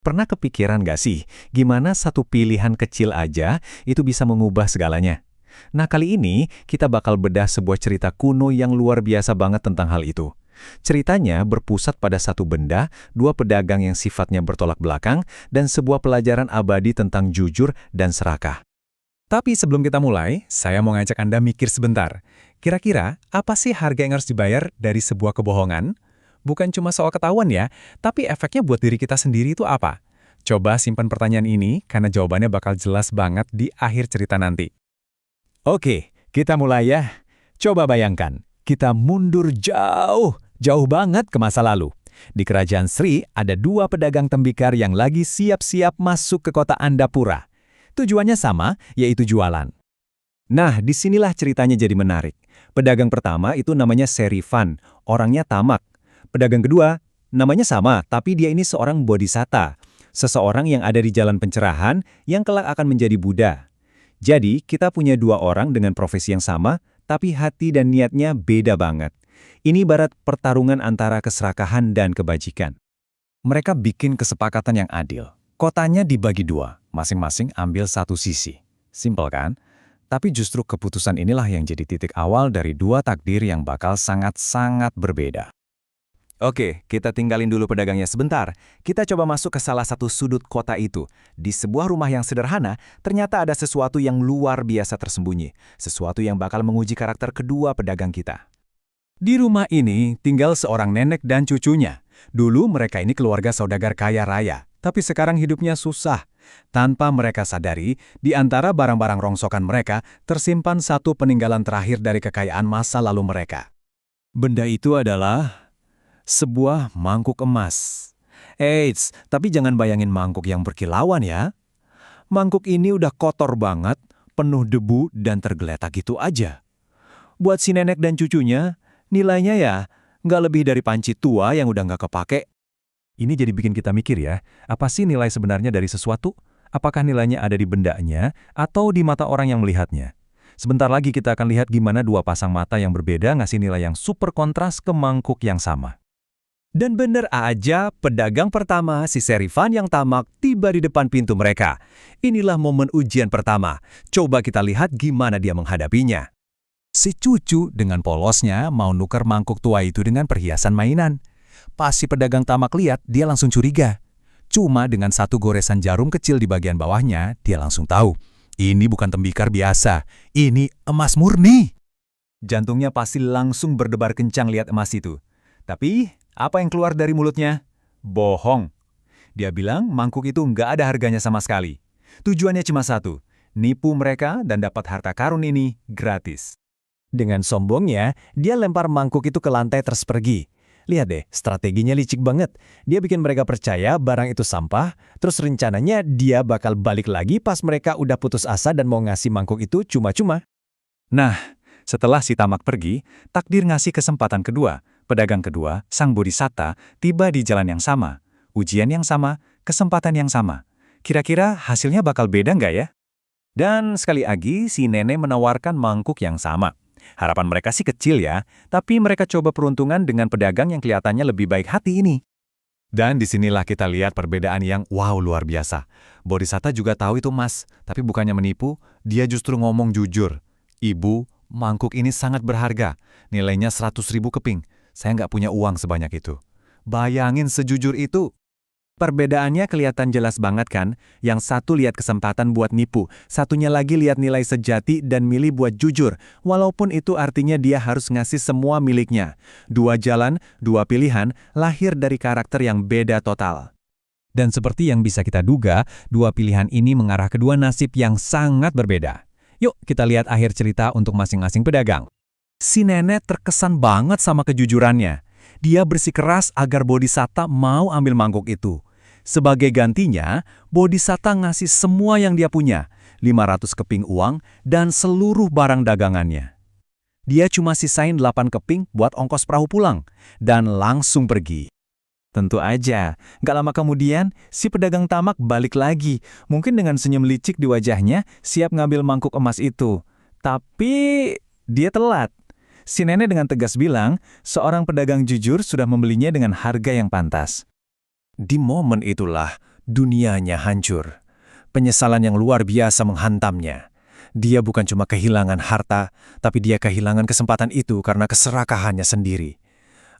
Pernah kepikiran gak sih, gimana satu pilihan kecil aja itu bisa mengubah segalanya? Nah, kali ini kita bakal bedah sebuah cerita kuno yang luar biasa banget tentang hal itu. Ceritanya berpusat pada satu benda, dua pedagang yang sifatnya bertolak belakang, dan sebuah pelajaran abadi tentang jujur dan serakah. Tapi sebelum kita mulai, saya mau ngajak Anda mikir sebentar. Kira-kira, apa sih harga yang harus dibayar dari sebuah kebohongan? Bukan cuma soal ketahuan ya, tapi efeknya buat diri kita sendiri itu apa? Coba simpan pertanyaan ini, karena jawabannya bakal jelas banget di akhir cerita nanti. Oke, kita mulai ya. Coba bayangkan, kita mundur jauh, jauh banget ke masa lalu. Di Kerajaan Sri ada dua pedagang tembikar yang lagi siap-siap masuk ke kota Andapura. Tujuannya sama, yaitu jualan. Nah, disinilah ceritanya jadi menarik. Pedagang pertama itu namanya Serifan, orangnya tamak. Pedagang kedua, namanya sama, tapi dia ini seorang bodhisatta. Seseorang yang ada di jalan pencerahan yang kelak akan menjadi Buddha. Jadi, kita punya dua orang dengan profesi yang sama, tapi hati dan niatnya beda banget. Ini ibarat pertarungan antara keserakahan dan kebajikan. Mereka bikin kesepakatan yang adil. Kotanya dibagi dua, masing-masing ambil satu sisi. Simpel kan? Tapi justru keputusan inilah yang jadi titik awal dari dua takdir yang bakal sangat-sangat berbeda. Oke, kita tinggalin dulu pedagangnya sebentar. Kita coba masuk ke salah satu sudut kota itu. Di sebuah rumah yang sederhana, ternyata ada sesuatu yang luar biasa tersembunyi. Sesuatu yang bakal menguji karakter kedua pedagang kita. Di rumah ini tinggal seorang nenek dan cucunya. Dulu mereka ini keluarga saudagar kaya raya, tapi sekarang hidupnya susah. Tanpa mereka sadari, di antara barang-barang rongsokan mereka tersimpan satu peninggalan terakhir dari kekayaan masa lalu mereka. Benda itu adalah sebuah mangkuk emas. Eits, tapi jangan bayangin mangkuk yang berkilauan ya. Mangkuk ini udah kotor banget, penuh debu dan tergeletak gitu aja. Buat si nenek dan cucunya, nilainya ya nggak lebih dari panci tua yang udah nggak kepake. Ini jadi bikin kita mikir ya, apa sih nilai sebenarnya dari sesuatu? Apakah nilainya ada di bendanya atau di mata orang yang melihatnya? Sebentar lagi kita akan lihat gimana dua pasang mata yang berbeda ngasih nilai yang super kontras ke mangkuk yang sama. Dan bener aja, pedagang pertama, si Serifan yang tamak, tiba di depan pintu mereka. Inilah momen ujian pertama. Coba kita lihat gimana dia menghadapinya. Si cucu dengan polosnya mau nuker mangkuk tua itu dengan perhiasan mainan. Pas si pedagang tamak lihat, dia langsung curiga. Cuma dengan satu goresan jarum kecil di bagian bawahnya, dia langsung tahu. Ini bukan tembikar biasa, ini emas murni. Jantungnya pasti langsung berdebar kencang lihat emas itu. Tapi, apa yang keluar dari mulutnya? Bohong. Dia bilang mangkuk itu nggak ada harganya sama sekali. Tujuannya cuma satu, nipu mereka dan dapat harta karun ini gratis. Dengan sombongnya, dia lempar mangkuk itu ke lantai terus pergi. Lihat deh, strateginya licik banget. Dia bikin mereka percaya barang itu sampah, terus rencananya dia bakal balik lagi pas mereka udah putus asa dan mau ngasih mangkuk itu cuma-cuma. Nah, setelah si tamak pergi, takdir ngasih kesempatan kedua. Pedagang kedua, sang bodhisatta, tiba di jalan yang sama. Ujian yang sama, kesempatan yang sama. Kira-kira hasilnya bakal beda nggak ya? Dan sekali lagi, si nenek menawarkan mangkuk yang sama. Harapan mereka sih kecil ya, tapi mereka coba peruntungan dengan pedagang yang kelihatannya lebih baik hati ini. Dan disinilah kita lihat perbedaan yang wow luar biasa. Bodhisatta juga tahu itu mas, tapi bukannya menipu, dia justru ngomong jujur. Ibu, mangkuk ini sangat berharga, nilainya 100.000 keping. Saya nggak punya uang sebanyak itu. Bayangin sejujur itu. Perbedaannya kelihatan jelas banget kan? Yang satu lihat kesempatan buat nipu, satunya lagi lihat nilai sejati dan milih buat jujur, walaupun itu artinya dia harus ngasih semua miliknya. Dua jalan, dua pilihan, lahir dari karakter yang beda total. Dan seperti yang bisa kita duga, dua pilihan ini mengarah ke dua nasib yang sangat berbeda. Yuk kita lihat akhir cerita untuk masing-masing pedagang. Si nenek terkesan banget sama kejujurannya. Dia bersikeras agar bodhisatta mau ambil mangkuk itu. Sebagai gantinya, bodhisatta ngasih semua yang dia punya, 500 keping uang dan seluruh barang dagangannya. Dia cuma sisain 8 keping buat ongkos perahu pulang, dan langsung pergi. Tentu aja, gak lama kemudian, si pedagang tamak balik lagi, mungkin dengan senyum licik di wajahnya, siap ngambil mangkuk emas itu. Tapi, dia telat. Si nenek dengan tegas bilang, seorang pedagang jujur sudah membelinya dengan harga yang pantas. Di momen itulah, dunianya hancur. Penyesalan yang luar biasa menghantamnya. Dia bukan cuma kehilangan harta, tapi dia kehilangan kesempatan itu karena keserakahannya sendiri.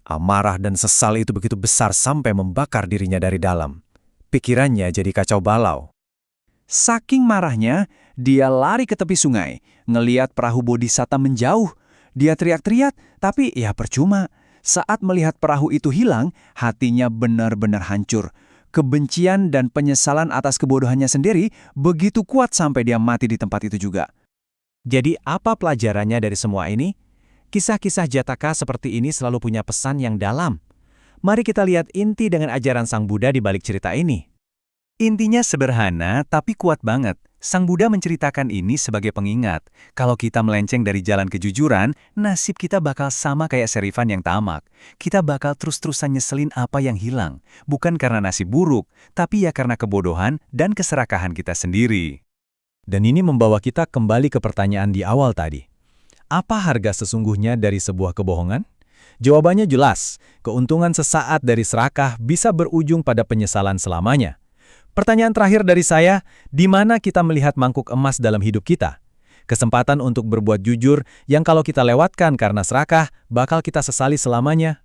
Amarah dan sesal itu begitu besar sampai membakar dirinya dari dalam. Pikirannya jadi kacau balau. Saking marahnya, dia lari ke tepi sungai, ngeliat perahu Bodhisatta menjauh. Dia teriak-teriak, tapi ya percuma. Saat melihat perahu itu hilang, hatinya benar-benar hancur. Kebencian dan penyesalan atas kebodohannya sendiri begitu kuat sampai dia mati di tempat itu juga. Jadi apa pelajarannya dari semua ini? Kisah-kisah Jataka seperti ini selalu punya pesan yang dalam. Mari kita lihat inti dengan ajaran Sang Buddha di balik cerita ini. Intinya sederhana, tapi kuat banget. Sang Buddha menceritakan ini sebagai pengingat. Kalau kita melenceng dari jalan kejujuran, nasib kita bakal sama kayak Serifan yang tamak. Kita bakal terus-terusan nyeselin apa yang hilang. Bukan karena nasib buruk, tapi ya karena kebodohan dan keserakahan kita sendiri. Dan ini membawa kita kembali ke pertanyaan di awal tadi. Apa harga sesungguhnya dari sebuah kebohongan? Jawabannya jelas, keuntungan sesaat dari serakah bisa berujung pada penyesalan selamanya. Pertanyaan terakhir dari saya, di mana kita melihat mangkuk emas dalam hidup kita? Kesempatan untuk berbuat jujur yang kalau kita lewatkan karena serakah, bakal kita sesali selamanya.